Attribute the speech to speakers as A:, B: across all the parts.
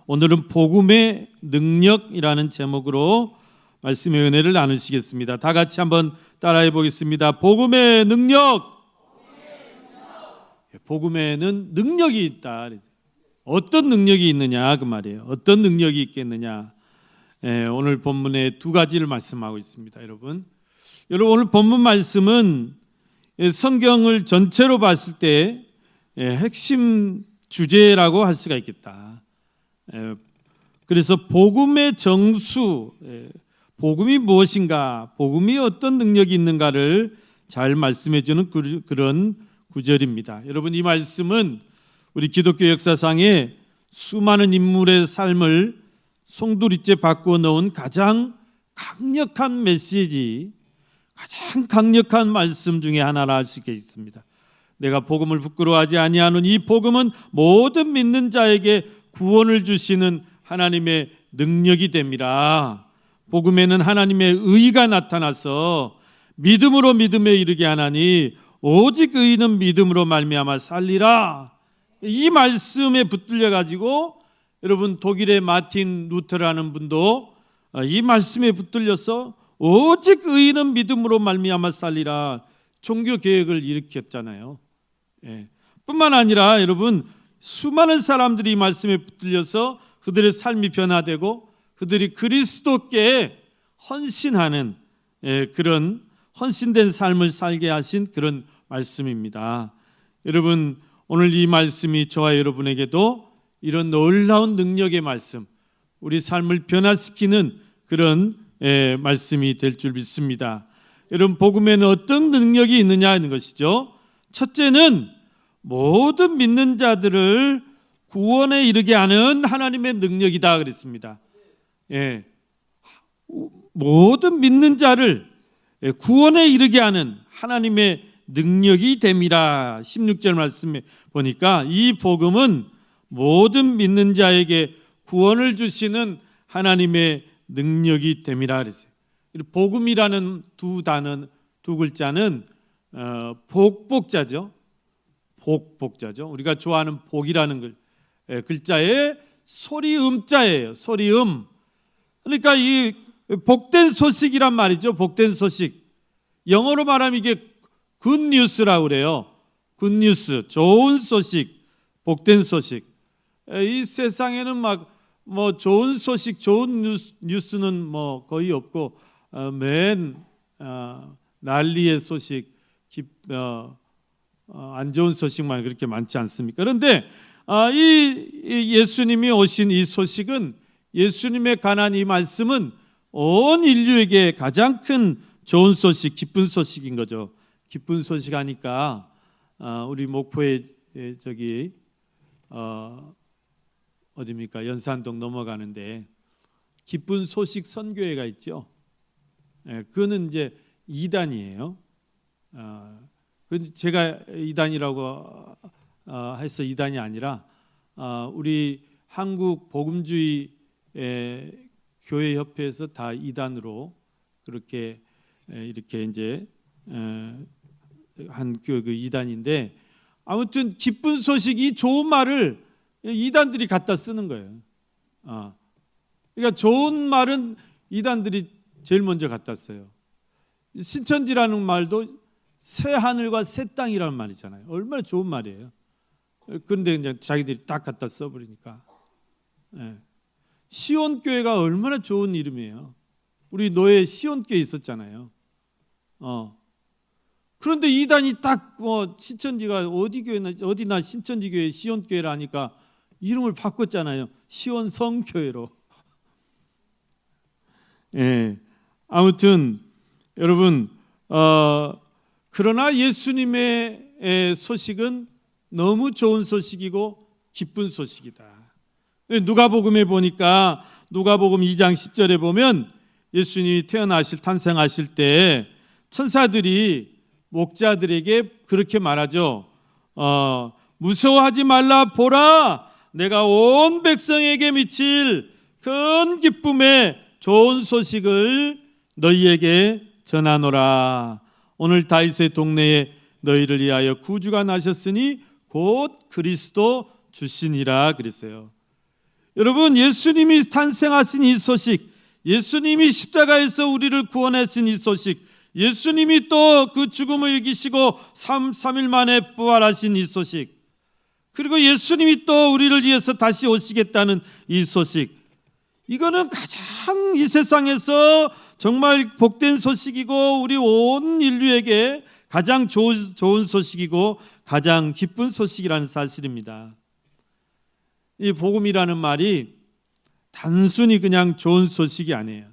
A: 오늘은 복음의 능력이라는 제목으로 말씀의 은혜를 나누시겠습니다. 다 같이 한번 따라해 보겠습니다. 복음의 능력. 복음에는 능력이 있다. 어떤 능력이 있느냐 그 말이에요. 어떤 능력이 있겠느냐. 오늘 본문에 두 가지를 말씀하고 있습니다. 여러분 오늘 본문 말씀은 성경을 전체로 봤을 때 핵심 주제라고 할 수가 있겠다. 그래서 복음의 정수, 복음이 무엇인가, 복음이 어떤 능력이 있는가를 잘 말씀해 주는 그런 구절입니다. 여러분 이 말씀은 우리 기독교 역사상에 수많은 인물의 삶을 송두리째 바꾸어 놓은 가장 강력한 메시지, 가장 강력한 말씀 중에 하나라 할 수 있습니다. 내가 복음을 부끄러워하지 아니하는 이 복음은 모든 믿는 자에게 구원을 주시는 하나님의 능력이 됩니다. 복음에는 하나님의 의가 나타나서 믿음으로 믿음에 이르게 하나니 오직 의인은 믿음으로 말미암아 살리라. 이 말씀에 붙들려 가지고 여러분 독일의 마틴 루터라는 분도 이 말씀에 붙들려서 오직 의인은 믿음으로 말미암아 살리라 종교 개혁을 일으켰잖아요. 뿐만 아니라 여러분 수많은 사람들이 이 말씀에 붙들려서 그들의 삶이 변화되고 그들이 그리스도께 헌신하는 그런 헌신된 삶을 살게 하신 그런 말씀입니다. 여러분 오늘 이 말씀이 저와 여러분에게도 이런 놀라운 능력의 말씀, 우리 삶을 변화시키는 그런 말씀이 될 줄 믿습니다. 여러분 복음에는 어떤 능력이 있느냐 하는 것이죠. 첫째는 모든 믿는 자들을 구원에 이르게 하는 하나님의 능력이다 그랬습니다. 모든 믿는 자를 구원에 이르게 하는 하나님의 능력이 됨이라. 16절 말씀에 보니까 이 복음은 모든 믿는 자에게 구원을 주시는 하나님의 능력이 됨이라 그랬어요. 복음이라는 두 글자는 복자죠. 복자죠. 우리가 좋아하는 복이라는 글자의 소리음자예요. 소리음. 그러니까 이 복된 소식이란 말이죠. 복된 소식. 영어로 말하면 이게 굿뉴스라고 그래요. 굿뉴스, 좋은 소식, 복된 소식. 이 세상에는 뭐 좋은 소식, 좋은 뉴스는 뭐 거의 없고 맨 난리의 소식, 안 좋은 소식만 그렇게 많지 않습니까? 그런데 이 예수님이 오신 이 소식은, 예수님에 관한 이 말씀은 온 인류에게 가장 큰 좋은 소식, 기쁜 소식인 거죠. 기쁜 소식 하니까 우리 목포에 어디입니까? 연산동 넘어가는데 기쁜 소식 선교회가 있죠. 그거는 이제 2단이에요. 제가 2단이라고 해서 2단이 아니라 우리 한국 복음주의 교회 협회에서 다 2단으로 그렇게 이렇게 이제 한 그 2단인데 아무튼 기쁜 소식, 이 좋은 말을 2단들이 갖다 쓰는 거예요. 그러니까 좋은 말은 2단들이 제일 먼저 갖다 써요. 신천지라는 말도 새 하늘과 새 땅이라는 말이잖아요. 얼마나 좋은 말이에요. 그런데 그냥 자기들이 딱 갖다 써버리니까. 시온교회가 얼마나 좋은 이름이에요. 우리 노예 시온교회 있었잖아요. 그런데 2단이 딱 신천지가 어디나 신천지 교회 시온교회라 하니까 이름을 바꿨잖아요. 시온성교회로. 아무튼 여러분 그러나 예수님의 소식은 너무 좋은 소식이고 기쁜 소식이다. 누가복음에 보니까 누가복음 2장 10절에 보면 예수님이 탄생하실 때 천사들이 목자들에게 그렇게 말하죠. 무서워하지 말라, 보라, 내가 온 백성에게 미칠 큰 기쁨의 좋은 소식을 너희에게 전하노라. 오늘 다윗의 동네에 너희를 위하여 구주가 나셨으니 곧 그리스도 주시니라 그랬어요. 여러분, 예수님이 탄생하신 이 소식, 예수님이 십자가에서 우리를 구원하신 이 소식, 예수님이 또 그 죽음을 이기시고 3일 만에 부활하신 이 소식, 그리고 예수님이 또 우리를 위해서 다시 오시겠다는 이 소식, 이거는 가장 이 세상에서 정말 복된 소식이고 우리 온 인류에게 가장 좋은 소식이고 가장 기쁜 소식이라는 사실입니다. 이 복음이라는 말이 단순히 그냥 좋은 소식이 아니에요.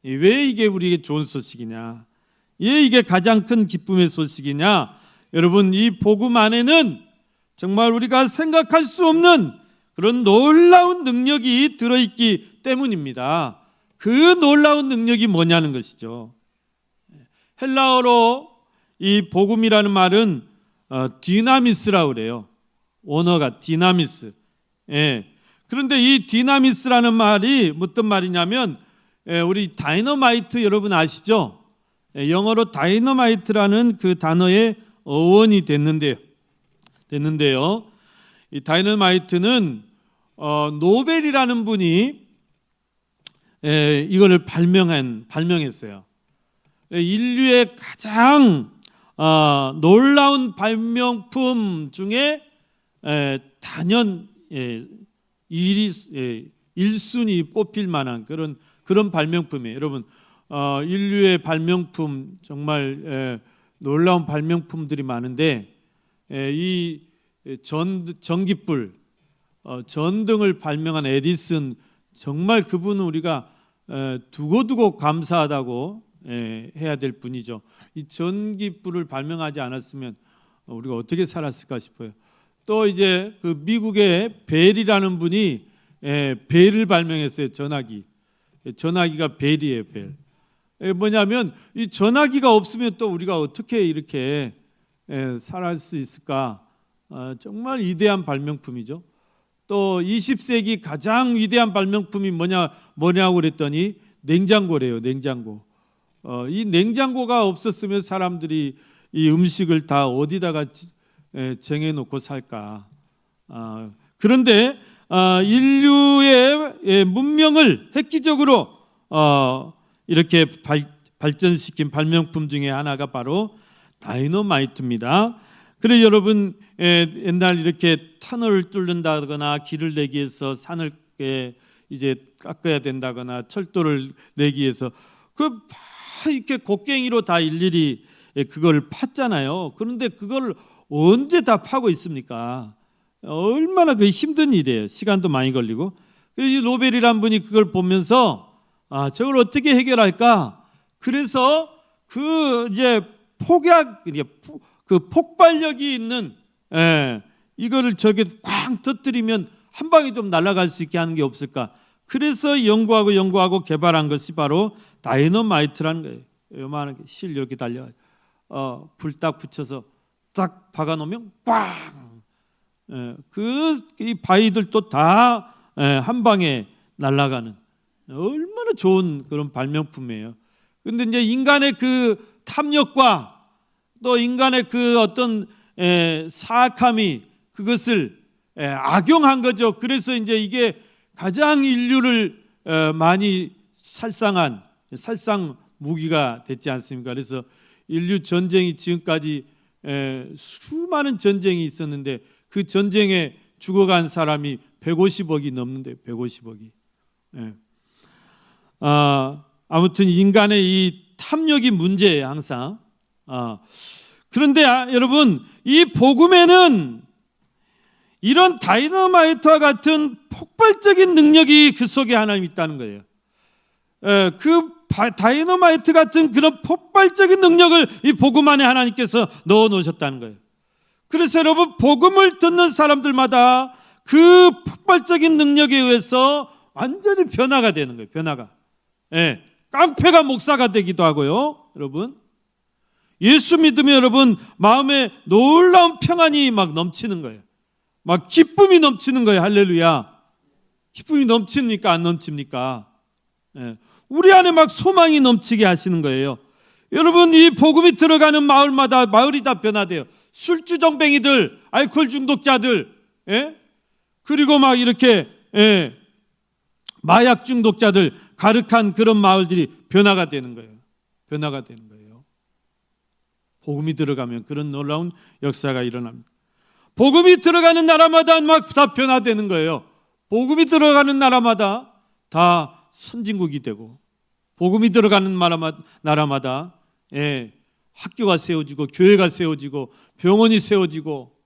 A: 왜 이게 우리에게 좋은 소식이냐? 왜 이게 가장 큰 기쁨의 소식이냐? 여러분, 이 복음 안에는 정말 우리가 생각할 수 없는 그런 놀라운 능력이 들어있기 때문입니다. 그 놀라운 능력이 뭐냐는 것이죠. 헬라어로 이 복음이라는 말은 디나미스라고 그래요. 원어가 디나미스. 그런데 이 디나미스라는 말이 어떤 말이냐면, 우리 다이너마이트 여러분 아시죠? 영어로 다이너마이트라는 그 단어의 어원이 됐는데요. 이 다이너마이트는 노벨이라는 분이 이거를 발명했어요. 인류의 가장 놀라운 발명품 중에 단연 1순위 뽑힐 만한 그런 발명품이에요. 여러분, 인류의 발명품, 정말 놀라운 발명품들이 많은데, 이 전기불, 전등을 발명한 에디슨, 정말 그분은 우리가 두고두고 감사하다고 해야 될 분이죠. 이 전기불을 발명하지 않았으면 우리가 어떻게 살았을까 싶어요. 또 이제 그 미국의 벨이라는 분이 벨을 발명했어요. 전화기가 벨이에요. 벨. 뭐냐면 이 전화기가 없으면 또 우리가 어떻게 이렇게 살아갈 수 있을까? 정말 위대한 발명품이죠. 또 20세기 가장 위대한 발명품이 뭐냐고 그랬더니 냉장고래요. 냉장고. 이 냉장고가 없었으면 사람들이 이 음식을 다 어디다가 정해놓고 살까? 그런데 인류의 문명을 획기적으로 이렇게 발전시킨 발명품 중에 하나가 바로 다이너마이트입니다. 그래 여러분, 옛날 이렇게 터널을 뚫는다거나 길을 내기 위해서 산을 이제 깎아야 된다거나 철도를 내기 위해서 이렇게 곡괭이로 다 일일이 그걸 팠잖아요. 그런데 그걸 언제 다 파고 있습니까? 얼마나 그 힘든 일이에요. 시간도 많이 걸리고. 그래서 노벨이란 분이 그걸 보면서 저걸 어떻게 해결할까? 그래서 그 이제 그 폭발력이 있는 이거를 저게 꽝 터뜨리면 한 방에 좀 날아갈 수 있게 하는 게 없을까? 그래서 연구하고 개발한 것이 바로 다이너마이트라는 거예요. 요만한 실 이렇게 달려 불 딱 붙여서 딱 박아놓으면 꽝! 이 바위들도 다 한 방에 날아가는 얼마나 좋은 그런 발명품이에요. 그런데 이제 인간의 그 탐욕과 또 인간의 그 어떤 사악함이 그것을 악용한 거죠. 그래서 이제 이게 가장 인류를 많이 살상 무기가 됐지 않습니까? 그래서 인류 전쟁이 지금까지 수많은 전쟁이 있었는데 그 전쟁에 죽어간 사람이 150억이 넘는데 150억이. 아무튼 인간의 이 탐욕이 문제예요, 항상. 그런데 여러분, 이 복음에는 이런 다이너마이트와 같은 폭발적인 능력이 그 속에 하나님 있다는 거예요. 그 다이너마이트 같은 그런 폭발적인 능력을 이 복음 안에 하나님께서 넣어 놓으셨다는 거예요. 그래서 여러분, 복음을 듣는 사람들마다 그 폭발적인 능력에 의해서 완전히 변화가 되는 거예요. 변화가. 깡패가 목사가 되기도 하고요. 여러분, 예수 믿으면 여러분 마음에 놀라운 평안이 막 넘치는 거예요. 막 기쁨이 넘치는 거예요. 할렐루야. 기쁨이 넘칩니까? 안 넘칩니까? 우리 안에 막 소망이 넘치게 하시는 거예요. 여러분, 이 복음이 들어가는 마을마다 마을이 다 변화돼요. 술주정뱅이들, 알코올 중독자들, 그리고 막 이렇게 마약 중독자들 가득한 그런 마을들이 변화가 되는 거예요. 변화가 되는 거예요. 복음이 들어가면 그런 놀라운 역사가 일어납니다. 복음이 들어가는 나라마다 막 다 변화되는 거예요. 복음이 들어가는 나라마다 다 선진국이 되고, 복음이 들어가는 나라마다 학교가 세워지고, 교회가 세워지고, 병원이 세워지고,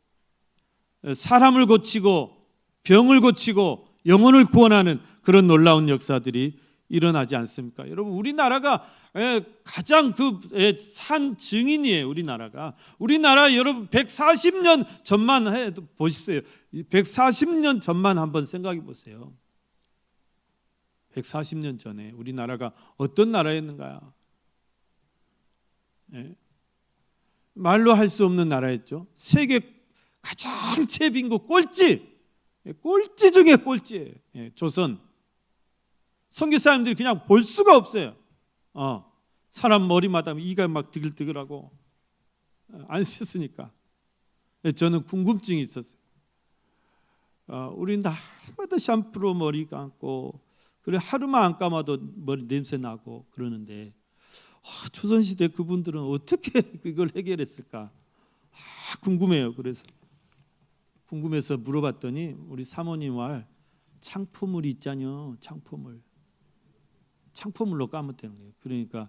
A: 사람을 고치고, 병을 고치고, 영혼을 구원하는 그런 놀라운 역사들이 일어나지 않습니까? 여러분, 우리나라가 가장 산 증인이에요. 우리나라 여러분 140년 전만 해도 보시세요. 140년 전만 한번 생각해 보세요. 140년 전에 우리나라가 어떤 나라였는가? 말로 할 수 없는 나라였죠. 세계 가장 최빈국 꼴찌 중에 꼴찌예요. 조선. 선교사님들이 그냥 볼 수가 없어요. 사람 머리마다 이가 막 드글드글하고 안 씻으니까. 저는 궁금증이 있었어요. 우리 날마다 샴푸로 머리 감고, 그래 하루만 안 감아도 머리 냄새 나고 그러는데, 조선시대 그분들은 어떻게 그걸 해결했을까? 궁금해요. 그래서 궁금해서 물어봤더니 우리 사모님 말, 창포물이 있잖요. 창포물로 까면 되는 거예요. 그러니까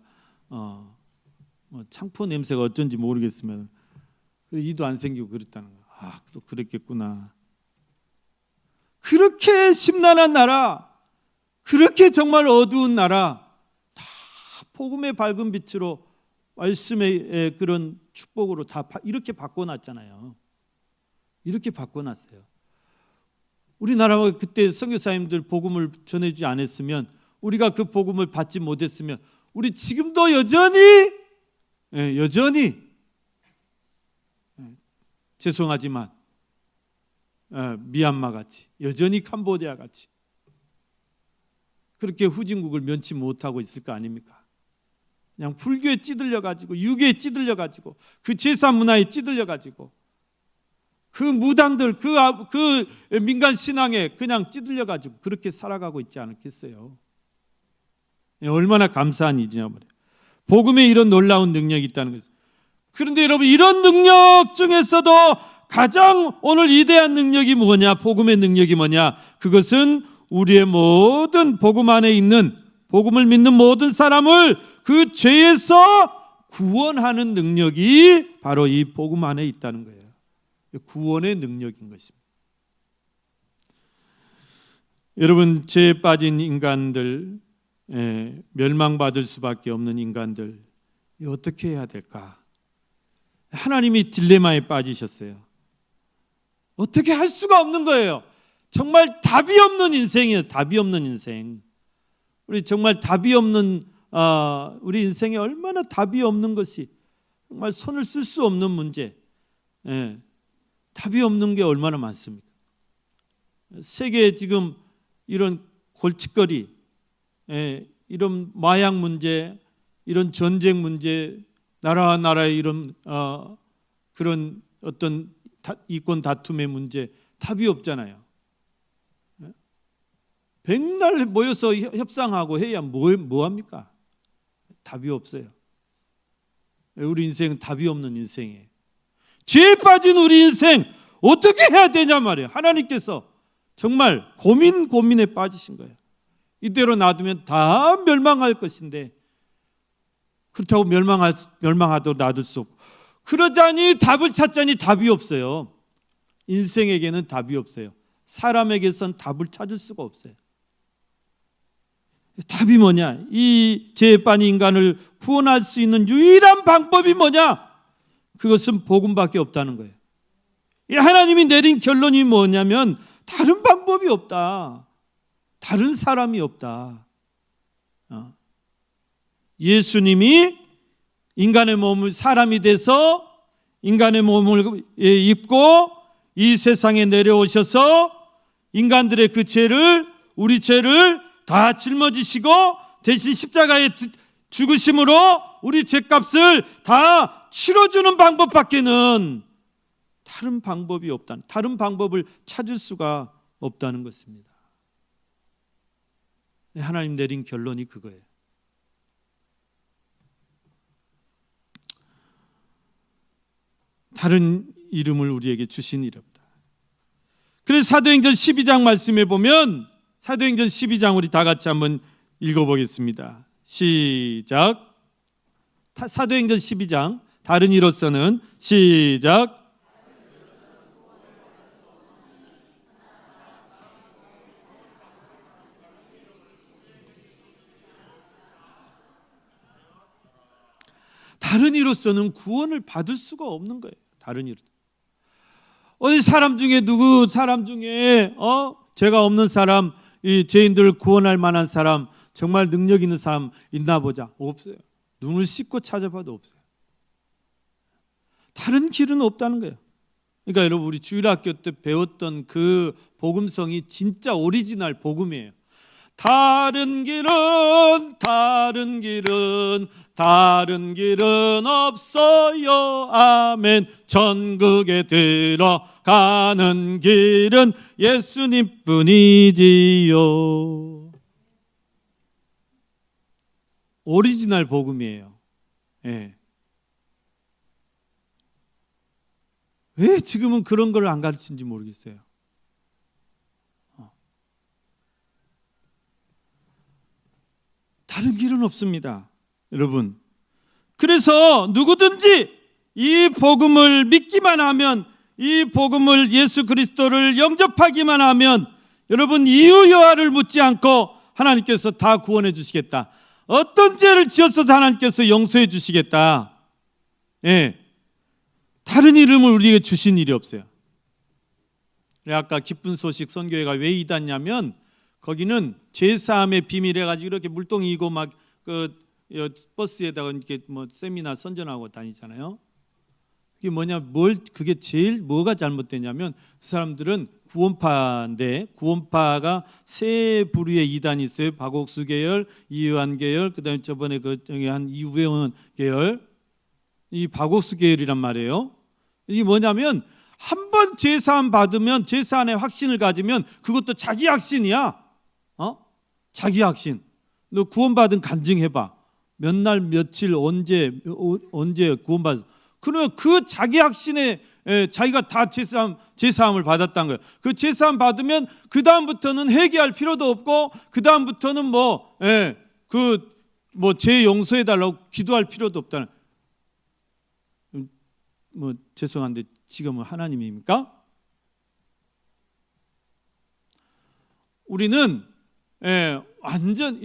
A: 창포 냄새가 어쩐지 모르겠으면 이도 안 생기고 그랬다는 거예요. 또 그랬겠구나. 그렇게 심란한 나라, 그렇게 정말 어두운 나라, 다 복음의 밝은 빛으로, 말씀의 그런 축복으로 다 이렇게 바꿔놨잖아요. 이렇게 바꿔놨어요. 우리나라가 그때 선교사님들 복음을 전해주지 않았으면, 우리가 그 복음을 받지 못했으면, 우리 지금도 여전히 죄송하지만 미얀마 같이, 여전히 캄보디아 같이 그렇게 후진국을 면치 못하고 있을 거 아닙니까? 그냥 불교에 찌들려가지고, 유교에 찌들려가지고, 그 제사 문화에 찌들려가지고, 그 무당들, 그 민간 신앙에 그냥 찌들려가지고 그렇게 살아가고 있지 않겠어요? 얼마나 감사한 일이냐 말이에요. 복음에 이런 놀라운 능력이 있다는 거죠. 그런데 여러분, 이런 능력 중에서도 가장 오늘 위대한 능력이 뭐냐? 복음의 능력이 뭐냐? 그것은 우리의 모든 복음 안에 있는, 복음을 믿는 모든 사람을 그 죄에서 구원하는 능력이 바로 이 복음 안에 있다는 거예요. 구원의 능력인 것입니다. 여러분, 죄에 빠진 인간들, 멸망받을 수밖에 없는 인간들, 어떻게 해야 될까? 하나님이 딜레마에 빠지셨어요. 어떻게 할 수가 없는 거예요. 정말 답이 없는 인생이에요. 답이 없는 인생. 우리 정말 답이 없는, 우리 인생에 얼마나 답이 없는 것이, 정말 손을 쓸 수 없는 문제, 답이 없는 게 얼마나 많습니까? 세계에 지금 이런 골칫거리, 이런 마약 문제, 이런 전쟁 문제, 나라와 나라의 이런 그런 어떤 이권 다툼의 문제, 답이 없잖아요. 백날 모여서 협상하고 해야 뭐 합니까? 답이 없어요. 우리 인생은 답이 없는 인생이에요. 죄에 빠진 우리 인생 어떻게 해야 되냐 말이에요. 하나님께서 정말 고민에 빠지신 거예요. 이대로 놔두면 다 멸망할 것인데, 그렇다고 멸망하도 놔둘 수 없고, 그러자니 답을 찾자니 답이 없어요. 인생에게는 답이 없어요. 사람에게선 답을 찾을 수가 없어요. 답이 뭐냐? 이 죄에 빠진 인간을 구원할 수 있는 유일한 방법이 뭐냐? 그것은 복음밖에 없다는 거예요. 하나님이 내린 결론이 뭐냐면, 다른 방법이 없다. 다른 사람이 없다. 예수님이 인간의 몸을, 사람이 돼서 인간의 몸을 입고 이 세상에 내려오셔서 인간들의 그 죄를, 우리 죄를 다 짊어지시고 대신 십자가에 죽으심으로 우리 죄값을 다 치러주는 방법밖에는 다른 방법이 없다는, 다른 방법을 찾을 수가 없다는 것입니다. 하나님 내린 결론이 그거예요. 다른 이름을 우리에게 주신 이름이다. 그래서 사도행전 12장 말씀에 보면, 사도행전 12장 우리 다 같이 한번 읽어보겠습니다. 시작. 사도행전 12장 다른 이로서는 시작. 다른 이로서는 구원을 받을 수가 없는 거예요. 다른 이로. 어디 사람 중에 죄가 없는 사람, 이 죄인들을 구원할 만한 사람, 정말 능력 있는 사람 있나 보자. 없어요. 눈을 씻고 찾아봐도 없어요. 다른 길은 없다는 거예요. 그러니까 여러분, 우리 주일학교 때 배웠던 그 복음성이 진짜 오리지널 복음이에요. 다른 길은 없어요. 아멘. 천국에 들어가는 길은 예수님 뿐이지요. 오리지널 복음이에요. 예. 왜 지금은 그런 걸 안 가르치는지 모르겠어요. 다른 길은 없습니다, 여러분. 그래서 누구든지 이 복음을 믿기만 하면, 이 복음을, 예수 그리스도를 영접하기만 하면, 여러분, 이유 여하를 묻지 않고 하나님께서 다 구원해 주시겠다. 어떤 죄를 지었어도 하나님께서 용서해 주시겠다. 예. 다른 이름을 우리에게 주신 일이 없어요. 아까 기쁜 소식 선교회가 왜 이닫냐면, 거기는 죄사함의 비밀 해가지고 이렇게 물동이 이고 막 그 버스에다가 이렇게 뭐 세미나 선전하고 다니잖아요. 그게 그게 제일 뭐가 잘못되냐면, 그 사람들은 구원파인데, 구원파가 세 부류의 이단이 있어요. 박옥수 계열, 이완 계열, 그다음에 저번에 한 이우배원 계열. 이 박옥수 계열이란 말이에요. 이게 뭐냐면, 한 번 죄사함 받으면, 죄사함의 확신을 가지면 그것도 자기 확신이야. 자기 확신. 너 구원받은 간증해봐. 몇 날 며칠 언제 구원받았어. 그러면 그 자기 확신에 자기가 다 죄사함을 받았다는 거예요. 그 죄사함 받으면 그 다음부터는 회개할 필요도 없고, 그 다음부터는 죄 용서해 달라고 기도할 필요도 없다는. 죄송한데 지금은 하나님입니까?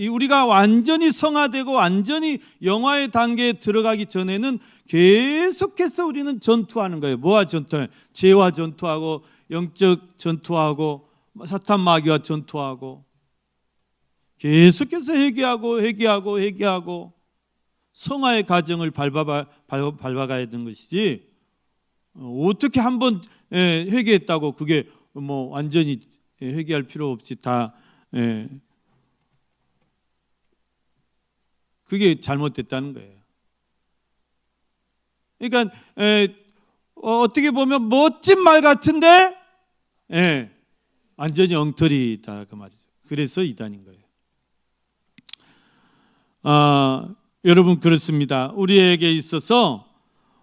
A: 우리가 완전히 성화되고 완전히 영화의 단계에 들어가기 전에는 계속해서 우리는 전투하는 거예요. 뭐와 전투해요? 죄와 전투하고, 영적 전투하고, 사탄 마귀와 전투하고, 계속해서 회개하고 성화의 과정을 밟아가야 되는 것이지, 어떻게 한번 회개했다고 그게 완전히 회개할 필요 없이 다 그게 잘못됐다는 거예요. 그러니까 어떻게 보면 멋진 말 같은데 완전히 엉터리다 그 말이죠. 그래서 이단인 거예요. 여러분, 그렇습니다. 우리에게 있어서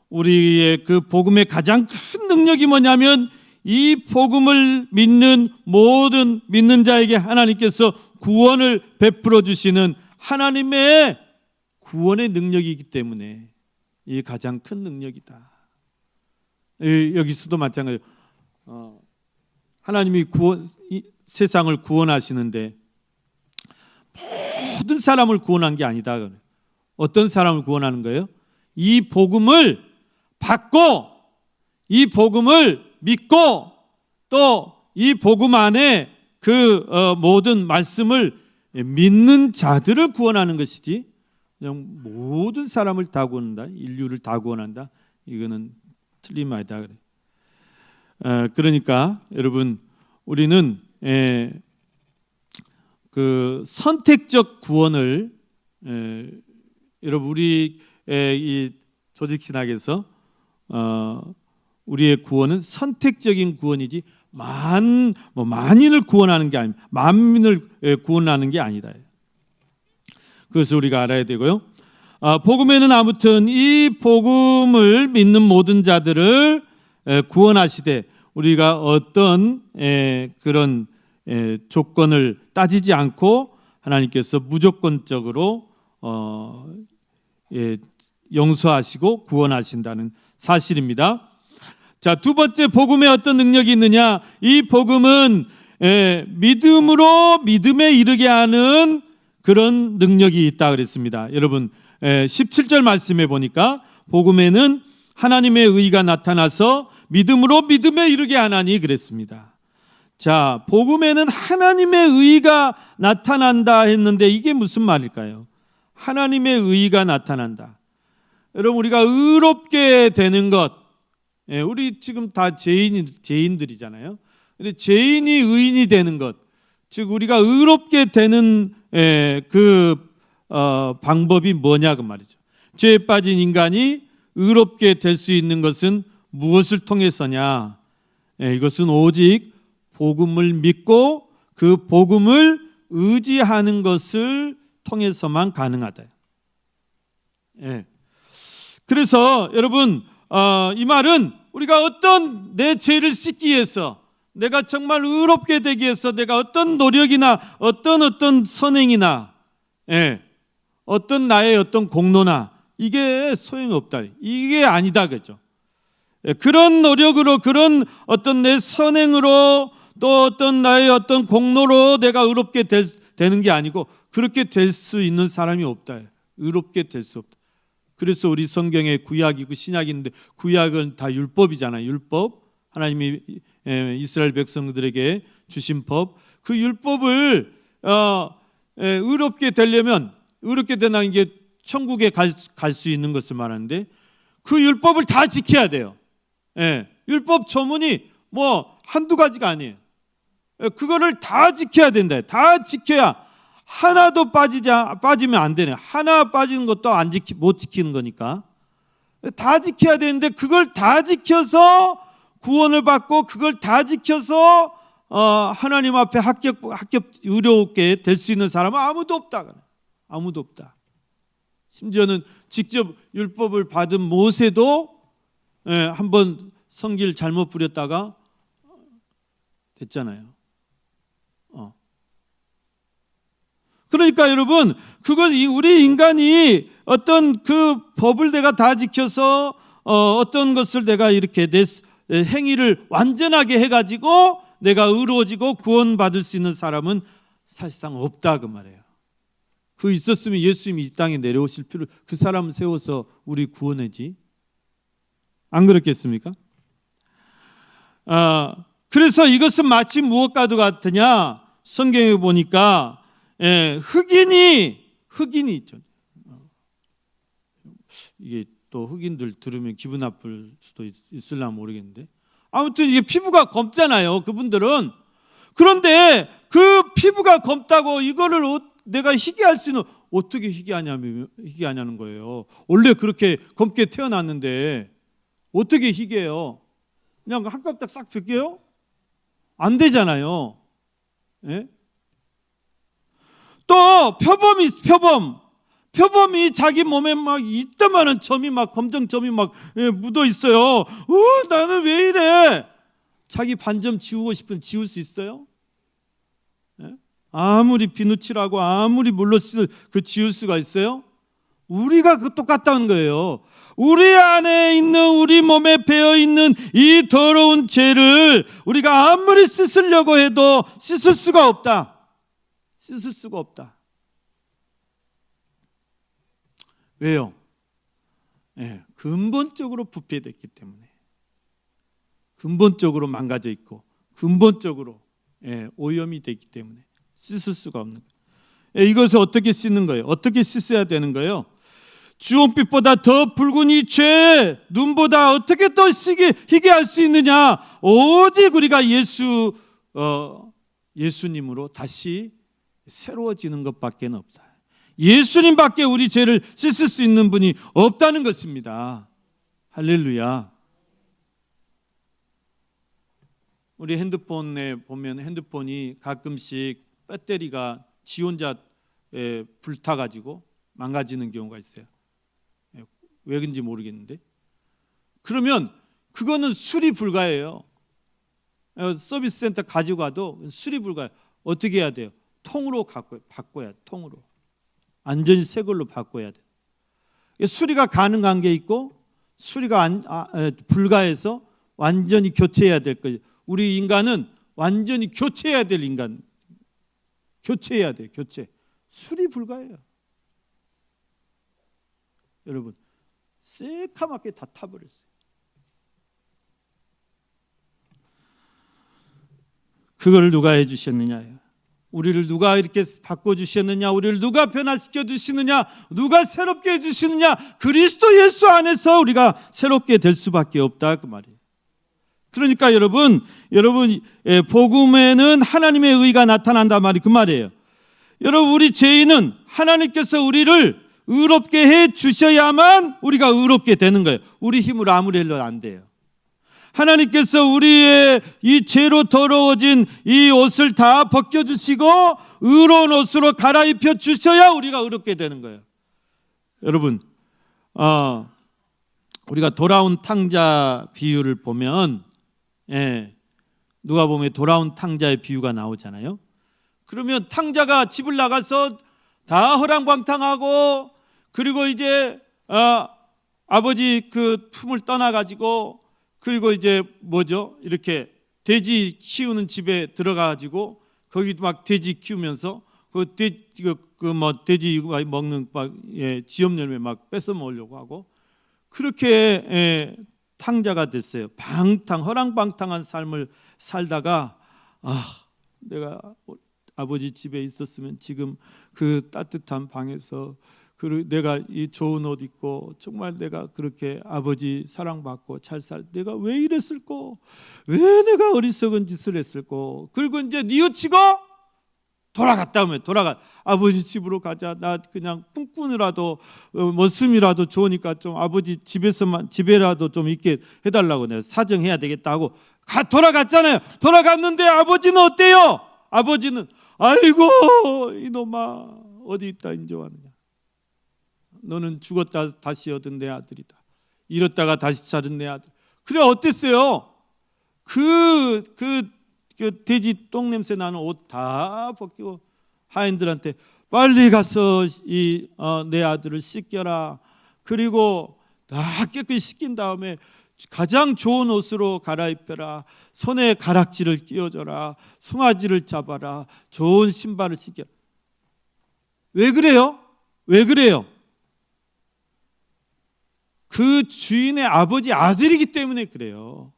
A: 우리의 그 복음의 가장 큰 능력이 뭐냐면, 이 복음을 믿는 모든 믿는 자에게 하나님께서 구원을 베풀어 주시는 하나님의 구원의 능력이기 때문에 이 가장 큰 능력이다. 여기서도 마찬가지예요. 하나님이 세상을 구원하시는데 모든 사람을 구원한 게 아니다. 어떤 사람을 구원하는 거예요? 이 복음을 받고, 이 복음을 믿고, 또 이 복음 안에 그 모든 말씀을 믿는 자들을 구원하는 것이지, 그냥 모든 사람을 다 구원한다, 인류를 다 구원한다, 이거는 틀린 말이다. 그러니까 여러분, 우리는 그 선택적 구원을, 여러분, 우리 이 조직신학에서 우리의 구원은 선택적인 구원이지 만인을 구원하는 게 아닙니다. 만민을 구원하는 게 아니다. 그것을 우리가 알아야 되고요. 복음에는 아무튼 이 복음을 믿는 모든 자들을 구원하시되 우리가 어떤 그런 조건을 따지지 않고 하나님께서 무조건적으로 용서하시고 구원하신다는 사실입니다. 자, 두 번째, 복음에 어떤 능력이 있느냐? 이 복음은 믿음으로 믿음에 이르게 하는 그런 능력이 있다 그랬습니다. 여러분 17절 말씀에 보니까 복음에는 하나님의 의가 나타나서 믿음으로 믿음에 이르게 하나니 그랬습니다. 자, 복음에는 하나님의 의가 나타난다 했는데 이게 무슨 말일까요? 하나님의 의가 나타난다. 여러분, 우리가 의롭게 되는 것, 우리 지금 다 죄인들이잖아요. 근데 죄인이 의인이 되는 것, 즉 우리가 의롭게 되는 방법이 뭐냐 그 말이죠. 죄에 빠진 인간이 의롭게 될 수 있는 것은 무엇을 통해서냐? 이것은 오직 복음을 믿고 그 복음을 의지하는 것을 통해서만 가능하다. 그래서 여러분, 이 말은 우리가 어떤 내 죄를 씻기 위해서, 내가 정말 의롭게 되기 위해서 내가 어떤 노력이나 어떤 선행이나 어떤 나의 어떤 공로나 이게 소용없다, 이게 아니다 그죠. 그런 노력으로, 그런 어떤 내 선행으로, 또 어떤 나의 어떤 공로로 내가 의롭게 되는 게 아니고 그렇게 될 수 있는 사람이 없다. 의롭게 될 수 없다. 그래서 우리 성경에 구약이고 신약이 있는데, 구약은 다 율법이잖아요. 율법, 하나님이 이스라엘 백성들에게 주신 법. 그 율법을 의롭게 되려면, 의롭게 되는 게 천국에 갈 수 있는 것을 말하는데, 그 율법을 다 지켜야 돼요. 율법 조문이 뭐 한두 가지가 아니에요. 그거를 다 지켜야 된다. 다 지켜야, 하나도 빠지면 안 되네. 하나 빠지는 것도 못 지키는 거니까 다 지켜야 되는데, 그걸 다 지켜서 구원을 받고 그걸 다 지켜서 하나님 앞에 합격 의롭게 될 수 있는 사람은 아무도 없다. 아무도 없다. 심지어는 직접 율법을 받은 모세도 한번 성길 잘못 부렸다가 됐잖아요. 그러니까 여러분, 우리 인간이 어떤 그 법을 내가 다 지켜서 어떤 것을 내가 이렇게 내 행위를 완전하게 해가지고 내가 의로워지고 구원받을 수 있는 사람은 사실상 없다 그 말이에요. 그 있었으면 예수님이 이 땅에 내려오실 필요, 그 사람을 세워서 우리 구원하지, 안 그렇겠습니까? 그래서 이것은 마치 무엇과도 같으냐? 성경에 보니까 흑인이 있죠. 이게 또 흑인들 들으면 기분 나쁠 수도 있을라 모르겠는데, 아무튼 이게 피부가 검잖아요, 그분들은. 그런데 그 피부가 검다고 이거를 내가 희귀할 수 있는, 어떻게 희귀하냐는 거예요. 원래 그렇게 검게 태어났는데 어떻게 희귀해요? 그냥 한 깜짝 싹 벗겨요? 안 되잖아요. 또 표범이 자기 몸에 막 이따만한 점이 막 검정 점이 막 묻어 있어요. 나는 왜 이래? 자기 반점 지우고 싶으면 지울 수 있어요? 아무리 비누칠하고 아무리 물로 지울 수가 있어요? 우리가 그 똑같다는 거예요. 우리 안에 있는, 우리 몸에 배어 있는 이 더러운 죄를 우리가 아무리 씻으려고 해도 씻을 수가 없다. 씻을 수가 없다. 왜요? 근본적으로 부패됐기 때문에, 근본적으로 망가져 있고, 근본적으로 오염이 됐기 때문에 씻을 수가 없는 거예요. 이것을 어떻게 씻는 거예요? 어떻게 씻어야 되는 거예요? 주홍빛보다 더 붉은 이 죄, 눈보다 어떻게 더 희게 할 수 있느냐? 오직 우리가 예수님으로 다시 새로워지는 것밖에 없다. 예수님밖에 우리 죄를 씻을 수 있는 분이 없다는 것입니다. 할렐루야. 우리 핸드폰에 보면 핸드폰이 가끔씩 배터리가 지 혼자 불타가지고 망가지는 경우가 있어요. 왜 그런지 모르겠는데. 그러면 그거는 수리 불가예요. 서비스 센터 가지고 가도 수리 불가예요. 어떻게 해야 돼요? 통으로 바꿔야 돼. 통으로. 완전히 새 걸로 바꿔야 돼. 수리가 가능한 게 있고 수리가 불가해서 완전히 교체해야 될 거예요. 우리 인간은 완전히 교체해야 될 인간. 교체해야 돼요. 교체. 수리 불가해요. 여러분, 새카맣게 다 타버렸어요. 그걸 누가 해주셨느냐요? 우리를 누가 이렇게 바꿔주셨느냐? 우리를 누가 변화시켜 주시느냐? 누가 새롭게 해주시느냐? 그리스도 예수 안에서 우리가 새롭게 될 수밖에 없다 그 말이에요. 그러니까 여러분 복음에는 하나님의 의가 나타난다 말이 그 말이에요. 여러분 우리 죄인은 하나님께서 우리를 의롭게 해 주셔야만 우리가 의롭게 되는 거예요. 우리 힘으로 아무리 해도 안 돼요. 하나님께서 우리의 이 죄로 더러워진 이 옷을 다 벗겨주시고 의로운 옷으로 갈아입혀 주셔야 우리가 의롭게 되는 거예요. 여러분 우리가 돌아온 탕자 비유를 보면 누가 보면 돌아온 탕자의 비유가 나오잖아요. 그러면 탕자가 집을 나가서 다 허랑방탕하고 그리고 이제 아버지 그 품을 떠나가지고 그리고 이제 뭐죠? 이렇게 돼지 키우는 집에 들어가가지고 거기 막 돼지 키우면서 돼지 먹는 지엽 열매 막 뺏어 먹으려고 하고 그렇게 탕자가 됐어요. 허랑방탕한 삶을 살다가 내가 아버지 집에 있었으면 지금 그 따뜻한 방에서 내가 이 좋은 옷 입고 정말 내가 그렇게 아버지 사랑받고 잘 내가 왜 이랬을꼬? 왜 내가 어리석은 짓을 했을꼬? 그리고 이제 뉘우치고 돌아갔다 오면 아버지 집으로 가자. 나 그냥 꿈꾸느라도 머슴이라도 좋으니까 좀 아버지 집에라도 좀 있게 해달라고 내가 사정해야 되겠다 하고 돌아갔잖아요. 돌아갔는데 아버지는 어때요? 아버지는 아이고 이놈아 어디 있다 인정하느냐. 너는 죽었다 다시 얻은 내 아들이다. 잃었다가 다시 찾은 내 아들. 그래 어땠어요? 그 돼지 똥 냄새 나는 옷 다 벗기고 하인들한테 빨리 가서 내 아들을 씻겨라. 그리고 다 깨끗이 씻긴 다음에 가장 좋은 옷으로 갈아입혀라. 손에 가락지를 끼워줘라. 송아지를 잡아라. 좋은 신발을 신겨. 왜 그래요? 왜 그래요? 그 주인의 아버지 아들이기 때문에 그래요.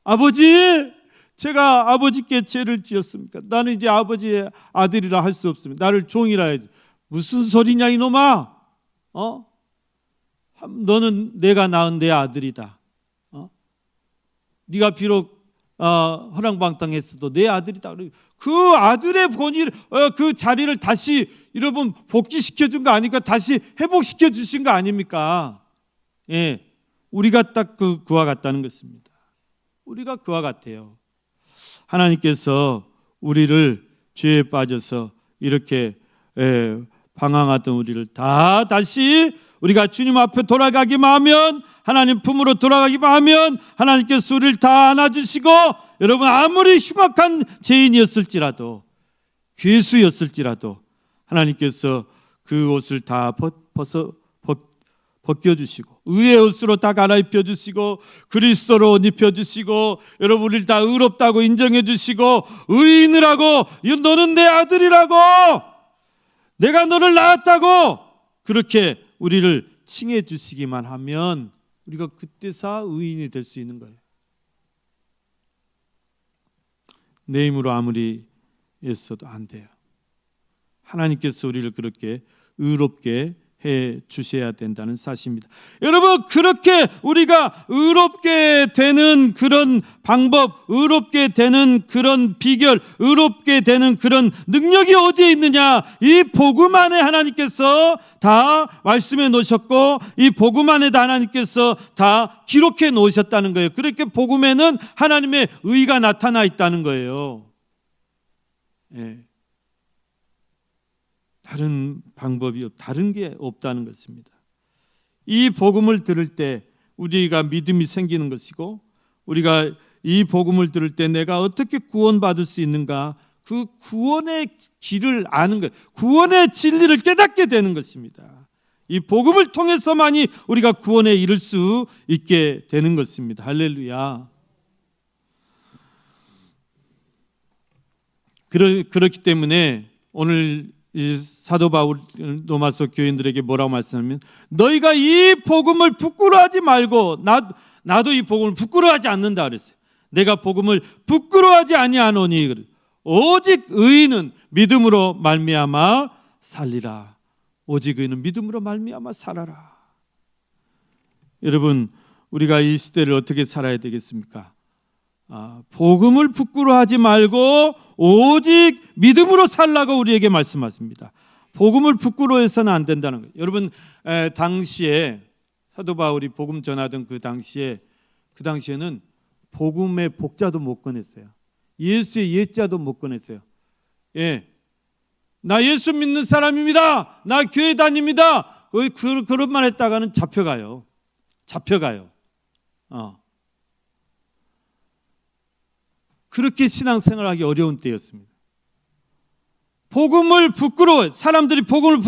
A: 아버지, 제가 아버지께 죄를 지었습니까? 나는 이제 아버지의 아들이라 할 수 없습니다. 나를 종이라 해야지. 무슨 소리냐 이놈아? 너는 내가 낳은 내 아들이다. 네가 비록 허랑방탕했어도 내 아들이다. 그 아들의 본일, 그 자리를 다시 여러분 복귀시켜 준 거 아니까 다시 회복시켜 주신 거 아닙니까? 예, 우리가 딱 그와 같다는 것입니다. 우리가 그와 같아요. 하나님께서 우리를 죄에 빠져서 이렇게 방황하던 우리를 다시 우리가 주님 앞에 돌아가기만 하면 하나님 품으로 돌아가기만 하면 하나님께서 우리를 다 안아주시고 여러분 아무리 흉악한 죄인이었을지라도 괴수였을지라도 하나님께서 그 옷을 다 벗겨주시고 의의 옷으로 다 갈아입혀 주시고 그리스도로 옷 입혀주시고 여러분 우리를 다 의롭다고 인정해 주시고 의인이라고 너는 내 아들이라고 내가 너를 낳았다고 그렇게 우리를 칭해 주시기만 하면 우리가 그때서 의인이 될 수 있는 거예요. 내 힘으로 아무리 애써도 안 돼요. 하나님께서 우리를 그렇게 의롭게 해 주셔야 된다는 사실입니다. 여러분 그렇게 우리가 의롭게 되는 그런 방법, 의롭게 되는 그런 비결, 의롭게 되는 그런 능력이 어디에 있느냐? 이 복음 안에 하나님께서 다 말씀해 놓으셨고 이 복음 안에다 하나님께서 다 기록해 놓으셨다는 거예요. 그렇게 복음에는 하나님의 의가 나타나 있다는 거예요. 예. 다른 방법이 다른 게 없다는 것입니다. 이 복음을 들을 때 우리가 믿음이 생기는 것이고, 우리가 이 복음을 들을 때 내가 어떻게 구원받을 수 있는가, 그 구원의 길을 아는 것, 구원의 진리를 깨닫게 되는 것입니다. 이 복음을 통해서만이 우리가 구원에 이를 수 있게 되는 것입니다. 할렐루야. 그렇기 때문에 오늘 이 사도 바울 로마서 교인들에게 뭐라고 말씀하면, 너희가 이 복음을 부끄러워하지 말고, 나도 이 복음을 부끄러워하지 않는다 그랬어요. 내가 복음을 부끄러워하지 아니하노니 오직 의인은 믿음으로 말미암아 살리라. 오직 의인은 믿음으로 말미암아 살아라. 여러분, 우리가 이 시대를 어떻게 살아야 되겠습니까? 복음을 부끄러워하지 말고 오직 믿음으로 살라고 우리에게 말씀하십니다. 복음을 부끄러워해서는 안 된다는 거예요. 여러분, 당시에 사도 바울이 복음 전하던 그 당시에는 복음의 복자도 못 꺼냈어요. 예수의 예자도 못 꺼냈어요. 나 예수 믿는 사람입니다. 나 교회 다닙니다. 그런 말 했다가는 잡혀가요. 그렇게 신앙생활하기 어려운 때였습니다. 복음을 사람들이 복음을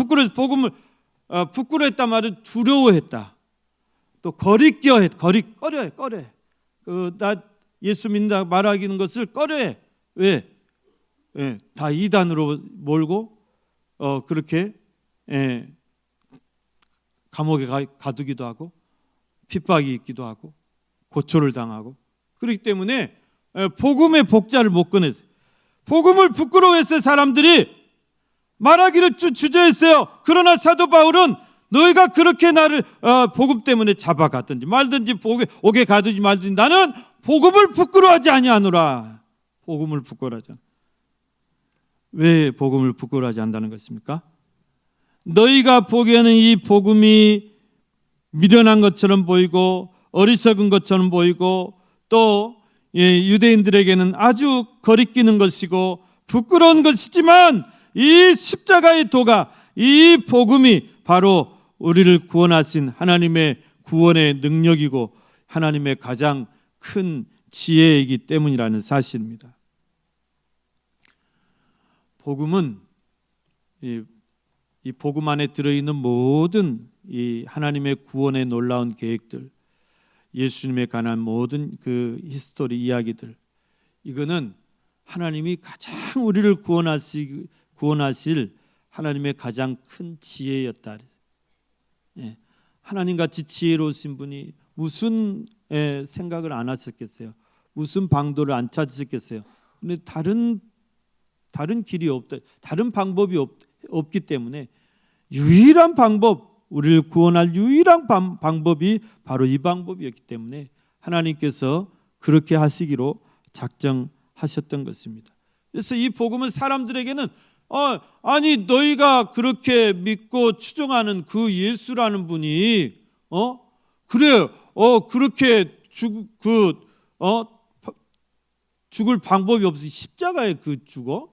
A: 부끄러워했단 말은 두려워했다. 또 꺼려해. 나 예수 믿는다 말하기는 것을 꺼려해. 왜? 다 이단으로 몰고 그렇게 감옥에 가두기도 하고 핍박이 있기도 하고 고초를 당하고, 그렇기 때문에 복음의 복자를 못 꺼냈어요. 복음을 부끄러워했어요. 사람들이 말하기를 주저했어요. 그러나 사도 바울은 너희가 그렇게 나를 복음 때문에 잡아갔든지 말든지 옥에 가두지 말든지 나는 복음을 부끄러워하지 아니하노라. 복음을 부끄러워하지 않아. 왜 복음을 부끄러워하지 않는다는 것입니까? 너희가 보기에는 이 복음이 미련한 것처럼 보이고 어리석은 것처럼 보이고 또 유대인들에게는 아주 거리끼는 것이고 부끄러운 것이지만, 이 십자가의 도가, 이 복음이 바로 우리를 구원하신 하나님의 구원의 능력이고 하나님의 가장 큰 지혜이기 때문이라는 사실입니다. 복음은 이 복음 안에 들어있는 모든 이 하나님의 구원의 놀라운 계획들, 예수님에 관한 모든 그 히스토리 이야기들, 이거는 하나님이 가장 우리를 구원하실 하나님의 가장 큰 지혜였다. 하나님같이 지혜로우신 분이 무슨 생각을 안 하셨겠어요? 무슨 방도를 안 찾으셨겠어요? 근데 다른 길이 없다, 다른 방법이 없기 때문에 유일한 방법, 우리를 구원할 유일한 방법이 바로 이 방법이었기 때문에 하나님께서 그렇게 하시기로 작정하셨던 것입니다. 그래서 이 복음은 사람들에게는 아니 너희가 그렇게 믿고 추종하는 그 예수라는 분이 그래 그렇게 죽을 방법이 없이 십자가에 죽어?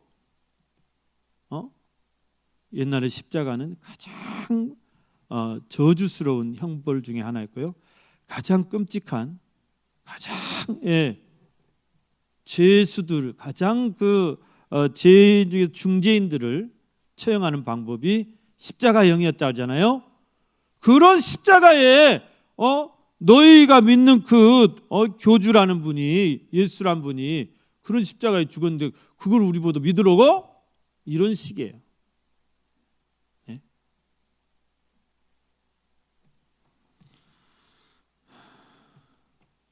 A: 옛날에 십자가는 가장 저주스러운 형벌 중에 하나였고요. 가장 끔찍한, 가장 죄수들, 가장 죄 중재인들을 처형하는 방법이 십자가형이었다 하잖아요. 그런 십자가에 너희가 믿는 교주라는 분이, 예수란 분이 그런 십자가에 죽었는데 그걸 우리보다 믿으라고? 이런 식이에요.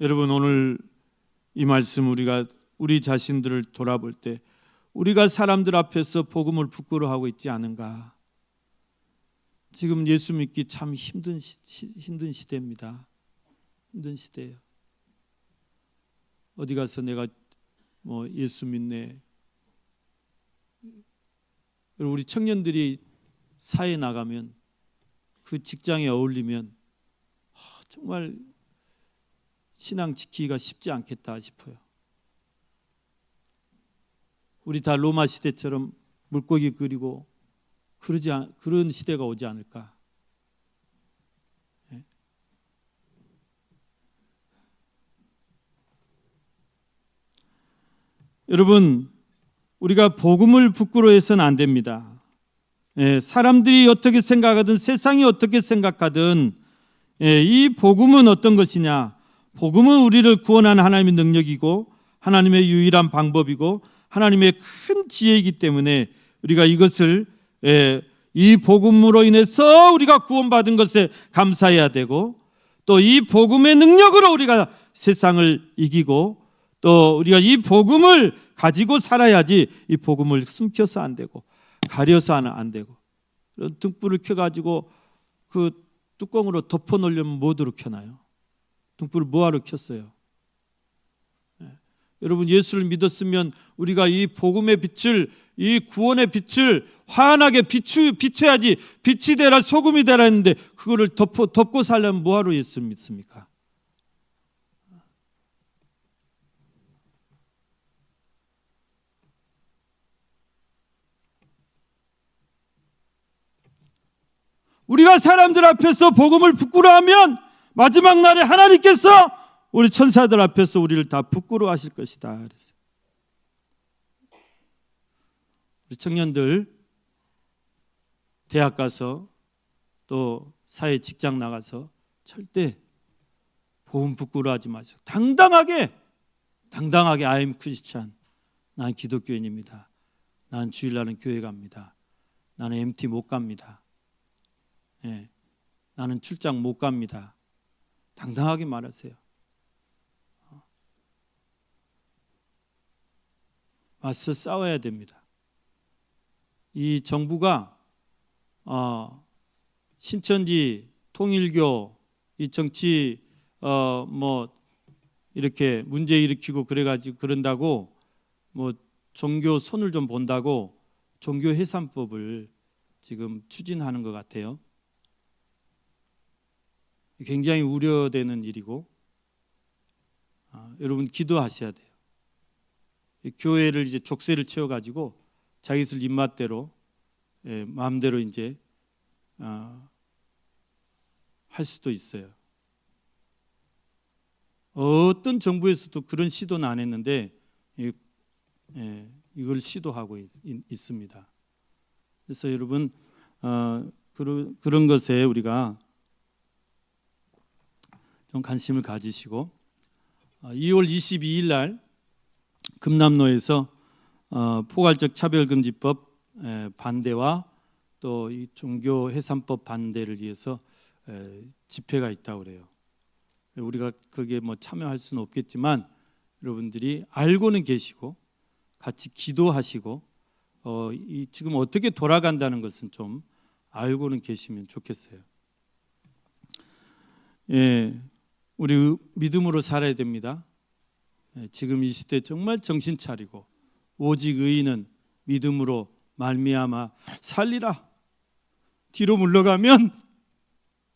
A: 여러분, 오늘 이 말씀 우리 자신들을 돌아볼 때 우리가 사람들 앞에서 복음을 부끄러워하고 있지 않은가? 지금 예수 믿기 참 힘든 시대입니다. 힘든 시대예요. 어디 가서 내가 예수 믿네. 우리 청년들이 사회에 나가면, 그 직장에 어울리면 정말 신앙 지키기가 쉽지 않겠다 싶어요. 우리 다 로마 시대처럼 물고기 그리고 그런 시대가 오지 않을까. 여러분, 우리가 복음을 부끄러워해서는 안 됩니다. 사람들이 어떻게 생각하든 세상이 어떻게 생각하든 이 복음은 어떤 것이냐? 복음은 우리를 구원하는 하나님의 능력이고 하나님의 유일한 방법이고 하나님의 큰 지혜이기 때문에 우리가 이것을 이 복음으로 인해서 우리가 구원받은 것에 감사해야 되고, 또 이 복음의 능력으로 우리가 세상을 이기고, 또 우리가 이 복음을 가지고 살아야지 이 복음을 숨겨서 안 되고 가려서 안 되고, 등불을 켜가지고 그 뚜껑으로 덮어 놓으려면 뭐로 켜나요? 등불을 뭐하러 켰어요? 여러분, 예수를 믿었으면 우리가 이 복음의 빛을, 이 구원의 빛을 환하게 비춰야지. 빛이 되라 소금이 되라 했는데 그거를 덮고 살려면 뭐하러 예수를 믿습니까? 우리가 사람들 앞에서 복음을 부끄러워하면 마지막 날에 하나님께서 우리 천사들 앞에서 우리를 다 부끄러워하실 것이다. 그랬어요. 우리 청년들 대학 가서 또 사회 직장 나가서 절대 복음 부끄러워하지 마세요. 당당하게 I am Christian. 난 기독교인입니다. 난 주일날은 교회 갑니다. 나는 MT 못 갑니다. 나는 출장 못 갑니다. 당당하게 말하세요. 맞서 싸워야 됩니다. 이 정부가 신천지, 통일교, 이 정치 이렇게 문제 일으키고 그래가지고 그런다고 종교 손을 좀 본다고 종교 해산법을 지금 추진하는 것 같아요. 굉장히 우려되는 일이고, 여러분 기도하셔야 돼요. 교회를 이제 족쇄를 채워가지고 자기들 입맛대로 마음대로 이제 할 수도 있어요. 어떤 정부에서도 그런 시도는 안 했는데 이걸 시도하고 있습니다. 그래서 여러분 그런 것에 우리가 좀 관심을 가지시고, 2월 22일 날 금남로에서 포괄적 차별금지법 반대와 또 이 종교 해산법 반대를 위해서 집회가 있다고 그래요. 우리가 거기에 참여할 수는 없겠지만 여러분들이 알고는 계시고 같이 기도하시고 지금 어떻게 돌아간다는 것은 좀 알고는 계시면 좋겠어요. 우리 믿음으로 살아야 됩니다. 지금 이 시대 정말 정신 차리고 오직 의인은 믿음으로 말미암아 살리라. 뒤로 물러가면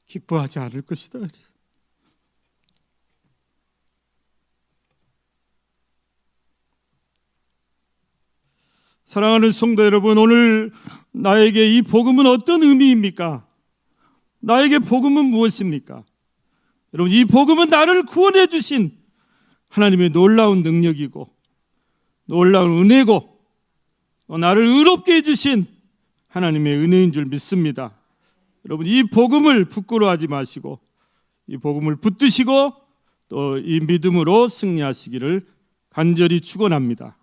A: 기뻐하지 않을 것이다. 사랑하는 성도 여러분, 오늘 나에게 이 복음은 어떤 의미입니까? 나에게 복음은 무엇입니까? 여러분, 이 복음은 나를 구원해 주신 하나님의 놀라운 능력이고 놀라운 은혜고 나를 의롭게 해주신 하나님의 은혜인 줄 믿습니다. 여러분, 이 복음을 부끄러워하지 마시고 이 복음을 붙드시고 또 이 믿음으로 승리하시기를 간절히 축원합니다.